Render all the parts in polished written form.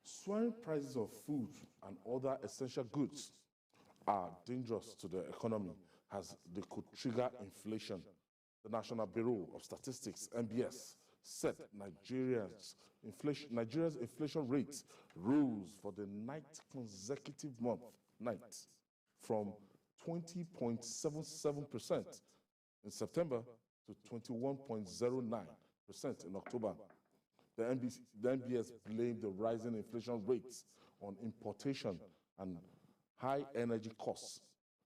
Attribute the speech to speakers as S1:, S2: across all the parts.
S1: Soaring prices of food and other essential goods are dangerous to the economy as they could trigger inflation. The National Bureau of Statistics, NBS, said Nigeria's inflation rate rose for the ninth consecutive month from 20.77% in September to 21.09% in October. The NBS blamed the rising inflation rates on importation and high energy costs,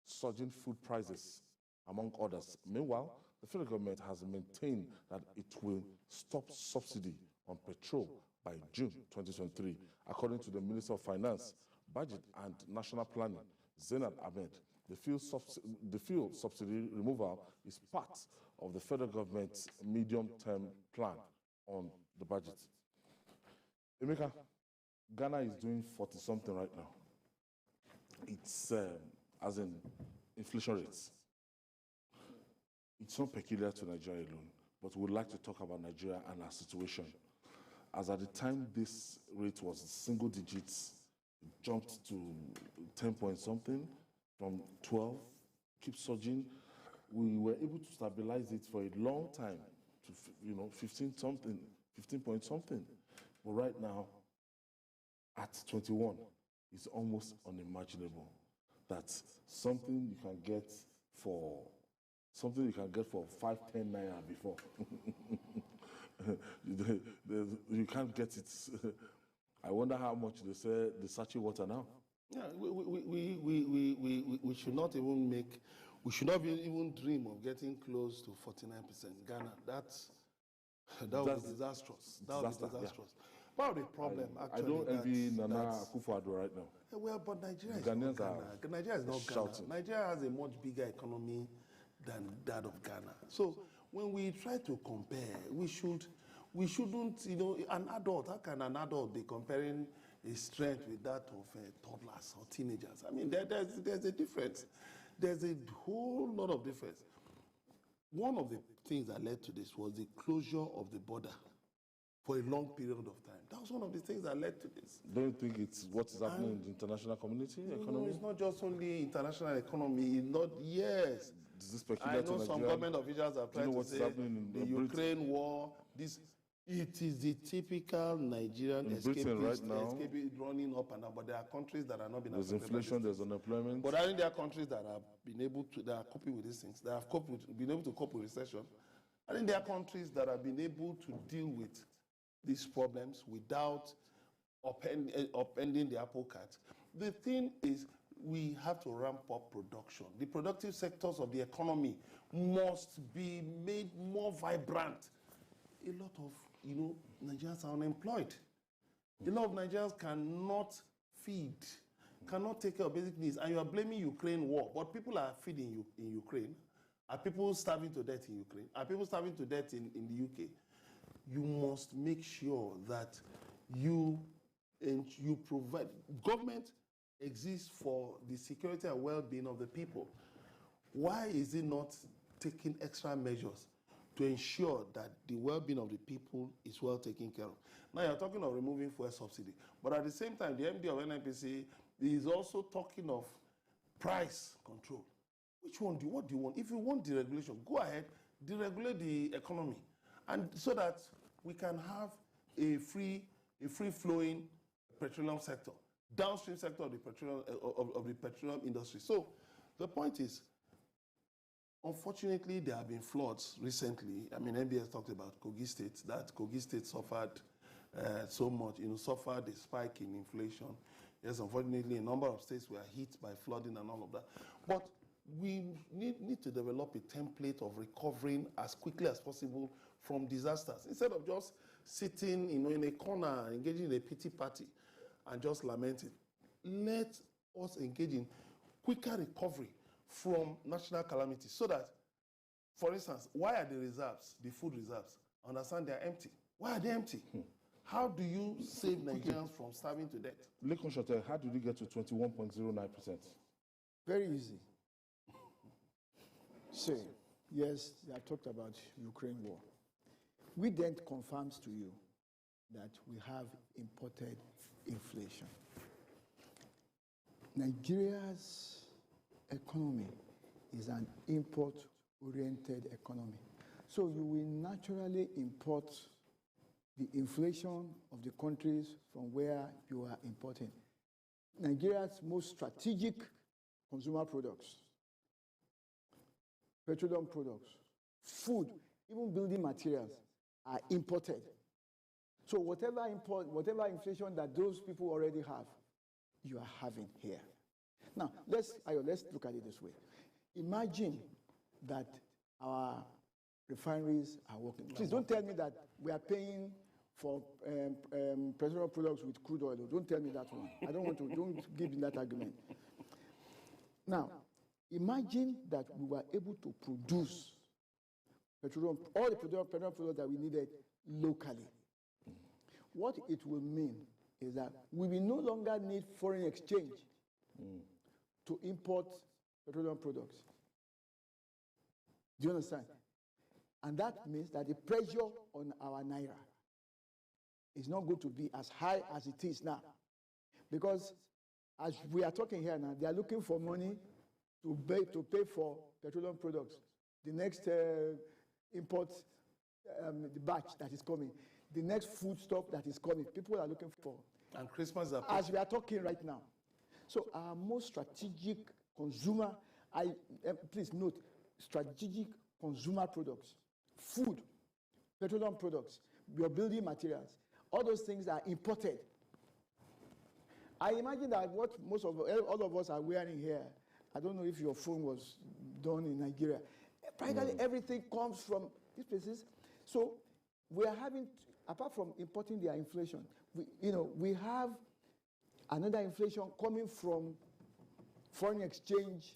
S1: surging food prices, among others. Meanwhile, the federal government has maintained that it will stop subsidy on petrol by June 2023. According to the Minister of Finance, Budget and National Planning, Zainab Ahmed, the fuel subsidy removal is part of the federal government's medium-term plan on the budget. Emeka, Ghana is doing 40-something right now. It's as in inflation rates. It's not peculiar to Nigeria alone, but we'd like to talk about Nigeria and our situation. As at the time this rate was single digits, it jumped to 10 point something, from 12, keep surging. We were able to stabilize it for a long time to 15 point something. But right now, at 21, it's almost unimaginable that something you can get for 5, 10 naira before. You can't get it. I wonder how much they say the sachet water now.
S2: Yeah, we should not even even dream of getting close to 49%. Ghana, that would be disastrous. That would be disastrous. Yeah. Part of the problem,
S1: I don't envy Nana Akufo-Addo right now.
S2: Well, but Nigeria is not Ghana. Nigeria is not Ghana. Nigeria has a much bigger economy than that of Ghana. So when we try to compare, we shouldn't, an adult, how can an adult be comparing his strength with that of toddlers or teenagers? I mean, there's a difference. There's a whole lot of difference. One of the things that led to this was the closure of the border for a long period of time. That was one of the things that led to this.
S1: Don't you think it's what is happening in the international community?
S2: No, it's not just only international economy. Yes.
S1: Is this peculiar
S2: I know some government officials are trying to say the Ukraine war, it is the typical Nigerian escaping running up and down, but there are countries that are not being
S1: affected. There's inflation, there's unemployment.
S2: But I think there are countries that have been able to, that are coping with these things, that have been able to cope with recession. I think there are countries that have been able to deal with these problems without upending the apple cart. The thing is, we have to ramp up production. The productive sectors of the economy must be made more vibrant. A lot of, Nigerians are unemployed. A lot of Nigerians cannot feed, cannot take care of basic needs, and you are blaming Ukraine war. But people are feeding you in Ukraine. Are people starving to death in Ukraine? Are people starving to death in the UK? You must make sure that you provide. Government exists for the security and well-being of the people. Why is it not taking extra measures to ensure that the well-being of the people is well taken care of? Now you're talking of removing fuel subsidy, but at the same time, the MD of NNPC is also talking of price control. What do you want? If you want deregulation, go ahead, deregulate the economy, and so that we can have a free-flowing petroleum sector, downstream sector of the petroleum industry. So the point is, unfortunately, there have been floods recently. I mean, NBS talked about Kogi State, that Kogi State suffered so much, suffered a spike in inflation. Yes, unfortunately, a number of states were hit by flooding and all of that. But we need to develop a template of recovering as quickly as possible from disasters. Instead of just sitting in a corner, engaging in a pity party and just lamenting. Let us engage in quicker recovery from national calamities so that, for instance, why are the reserves, the food reserves, I understand they're empty. Why are they empty? How do you save Nigerians from starving to death?
S1: Lekon Shotel, how did you get to 21.09%?
S3: Very easy. So, yes, I talked about Ukraine war. We then confirms to you that we have imported inflation. Nigeria's economy is an import-oriented economy. So you will naturally import the inflation of the countries from where you are importing. Nigeria's most strategic consumer products, petroleum products, food, even building materials are imported. So whatever inflation that those people already have, you are having here. Now, let's look at it this way. Imagine that our refineries are working. Please don't tell me that we are paying for petroleum products with crude oil. Don't tell me that one. I don't want to, don't give me that argument. Now, imagine that we were able to produce all the petroleum products that we needed locally. What it will mean is that we will no longer need foreign exchange to import petroleum products. Do you understand? And that means that the pressure on our naira is not going to be as high as it is now. Because as we are talking here now, they are looking for money to pay for petroleum products. The next import, the batch that is coming, the next food stuff that is coming, people are looking for.
S2: And Christmas is
S3: as we are talking right now. So our most strategic consumer, please note, strategic consumer products, food, petroleum products, your building materials, all those things are imported. I imagine that what all of us are wearing here, I don't know if your phone was done in Nigeria, practically everything comes from these places. So we are having, apart from importing their inflation, we have another inflation coming from foreign exchange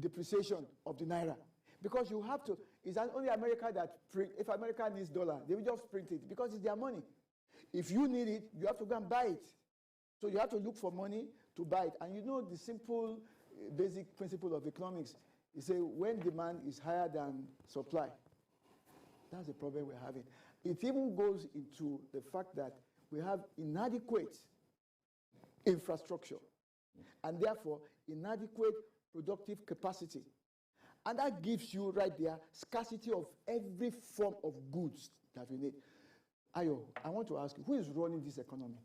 S3: depreciation of the naira. Because you have to, it's only America that, if America needs dollar, they will just print it because it's their money. If you need it, you have to go and buy it. So you have to look for money to buy it. And you know the simple, basic principle of economics. You say when demand is higher than supply, that's the problem we're having. It even goes into the fact that we have inadequate infrastructure and therefore inadequate productive capacity. And that gives you right there scarcity of every form of goods that we need. Ayo, I want to ask you, who is running this economy?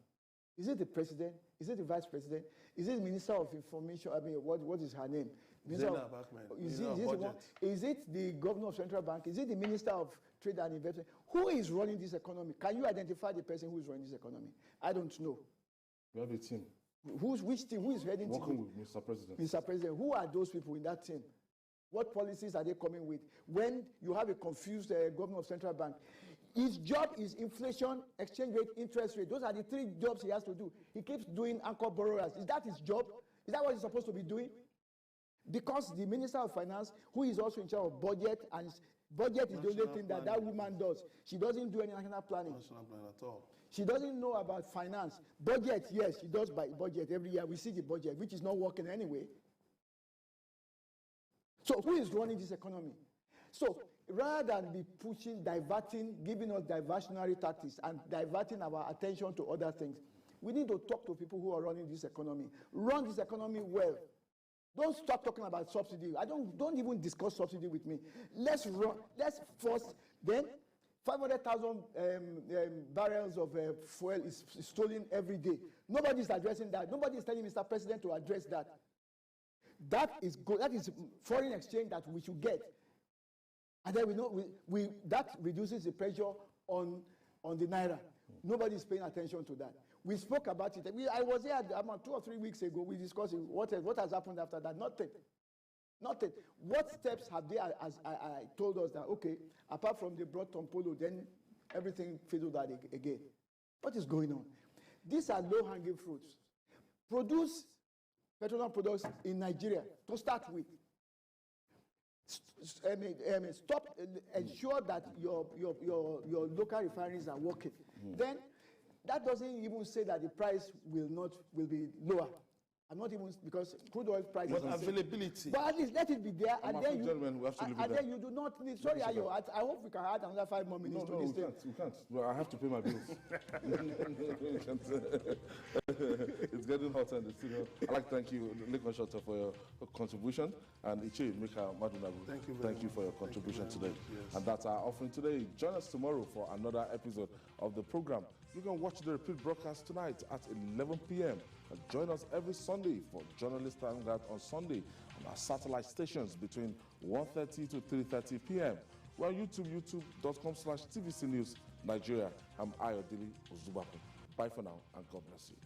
S3: Is it the president? Is it the vice president? Is it the minister of information? I mean, what is her name?
S2: Zainab Ahmed.
S3: Is it the governor of central bank? Is it the minister of trade and investment? Who is running this economy? Can you identify the person who is running this economy? I don't know.
S1: We have a team.
S3: Which team? Who is heading to
S1: working with Mr. President?
S3: Mr. President, who are those people in that team? What policies are they coming with? When you have a confused governor of central bank, his job is inflation, exchange rate, interest rate. Those are the three jobs he has to do. He keeps doing anchor borrowers. Is that his job? Is that what he's supposed to be doing? Because the Minister of Finance, who is also in charge of budget, and budget is the only thing that woman does. She doesn't do any national planning.
S2: National plan at all.
S3: She doesn't know about finance. Budget, yes, she does by budget every year. We see the budget, which is not working anyway. So who is running this economy? So rather than be pushing, diverting, giving us diversionary tactics and diverting our attention to other things, we need to talk to people who are running this economy. Run this economy well. Don't stop talking about subsidy. Don't even discuss subsidy with me. Let's first, then 500,000 barrels of fuel is stolen every day. Nobody's addressing that. Nobody is telling Mr. President to address that. That is good. That is foreign exchange that we should get. And then we know that reduces the pressure on the naira. Nobody is paying attention to that. We spoke about it. I was here 2 or 3 weeks ago. We discussed what has happened after that. Nothing. Nothing. What steps have they told us that, okay, apart from the broad Tompolo, then everything fizzled out again? What is going on? These are low-hanging fruits. Produce petroleum products in Nigeria to start with. Ensure that your local refineries are working. Then that doesn't even say that the price will be lower. I'm not even, because crude oil prices.
S2: But availability.
S3: But at least let it be there,
S1: I'm
S3: and then you,
S1: gentlemen, we have to leave it
S3: and
S1: there.
S3: then you do not need. Sorry, Ayo, I hope we can add another 5 more minutes to
S1: No,
S3: this
S1: we
S3: thing.
S1: can't. We can't. Well, I have to pay my bills. It's getting hotter in the studio. I'd like to thank you, Lekman Shota, for your contribution, and Iche Mika Madunabu.
S2: Thank you
S1: for your contribution today.
S2: Yes.
S1: And that's our offering today. Join us tomorrow for another episode of the program. You can watch the repeat broadcast tonight at 11 p.m. And join us every Sunday for Journalist Hangout on Sunday on our satellite stations between 1:30 to 3:30 p.m. We're on YouTube, youtube.com/tvcnews Nigeria. I'm Ayodele Ozubaku. Bye for now, and God bless you.